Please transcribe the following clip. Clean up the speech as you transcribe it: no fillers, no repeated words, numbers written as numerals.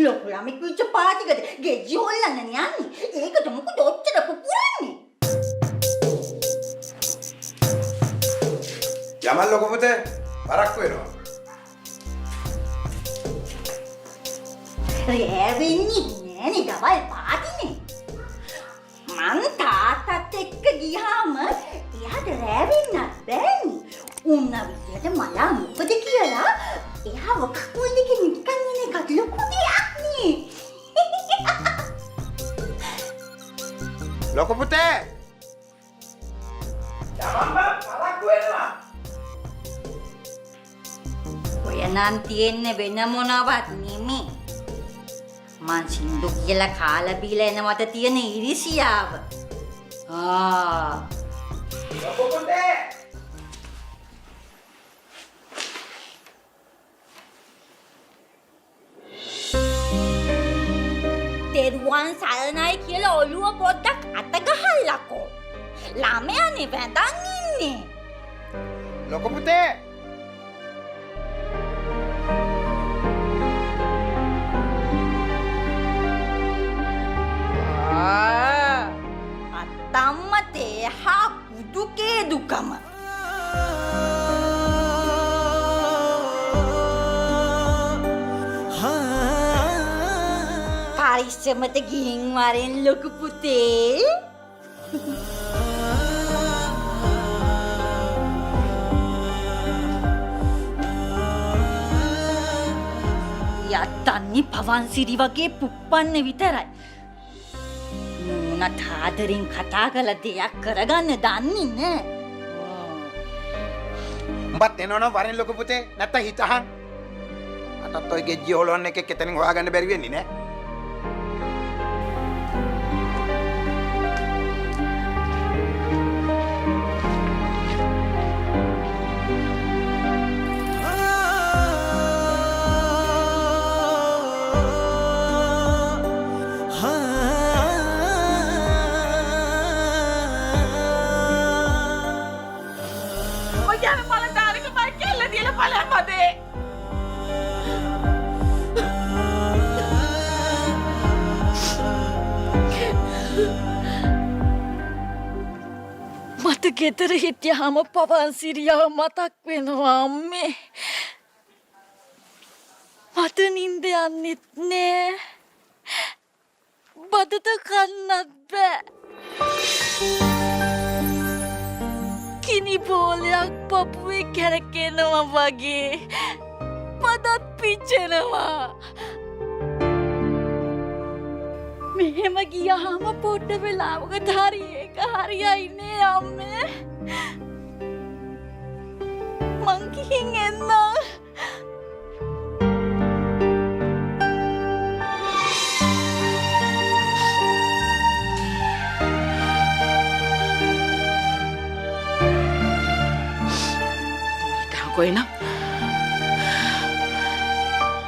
ලොකු ළමෙක් විච්ච පාටිකට ගෙජ්ජි හොල්ලන්න යන්නේ. ඒකට මොකද ඔච්චර පුපුරන්නේ? යමල් ලොකු පුතේ පරක්කු වෙනවා. රැවෙන්නේ නෑනේ දවල් පාටිනේ. මං තාත්තත් එක්ක ගියාම එයාට රැවෙන්නත් බෑනේ. උන්න විදියට මලා මොකද කියලා එයාව කකුල් දෙකෙන් නිකන් ඉන්න එකත් ලොකු දෙයක් නේ. ලොකු පුතේ යමල් පරක්කු වෙනවා. ඔය නම් තියෙන්නේ වෙන මොනවත් නෙමෙයි. මං සින්දු කියලා කාලා බීලා එනවට තියෙන ඉරිසියාව. ලොකු පුතේ තෙරුවන් සරණයි කියලා ඔළුව පොඩ්ඩක් අත ගහන්නකෝ. ළමයානේ වැඳන් ඉන්නේ. ලොකු පුතේ අත්තම්ම තේහා පුදුකේ දුකම. පරිස්සමට ගිහින් වරෙන් ලොකු පුතේ. යත්තන්නේ පවන්සිරි වගේ පුප්පන්න විතරයි. නූනත් ආදරෙන් කතා කළ දෙයක් කරගන්න දන්නේ නෑ. උඹත් එනවනම් වරෙන් ලොකු පුතේ නැත්තම් හිතහන්. අතත් ඔය ගෙජ්ජි හොලවන්න එකෙක් එතනින් හොයාගන්න බැරි වෙන්නේ නෑ. මට ගෙදර හිටියාම පවන්සිරියාව මතක් වෙනවා අම්මේ. මට නින්ද යන්නෙත් නෑ. බඩට කන්නත් බෑ. කිනි බෝලයක් පපුවේ කැරකෙනවා වගේ. බඩත් පිච්චෙනවා. මෙහෙම ගියාම පොඩ්ඩ වෙලාවකට හරි ඒක හරියයි නේ අම්මේ. මං ගිහින් එන්නම්. කොහෙනම්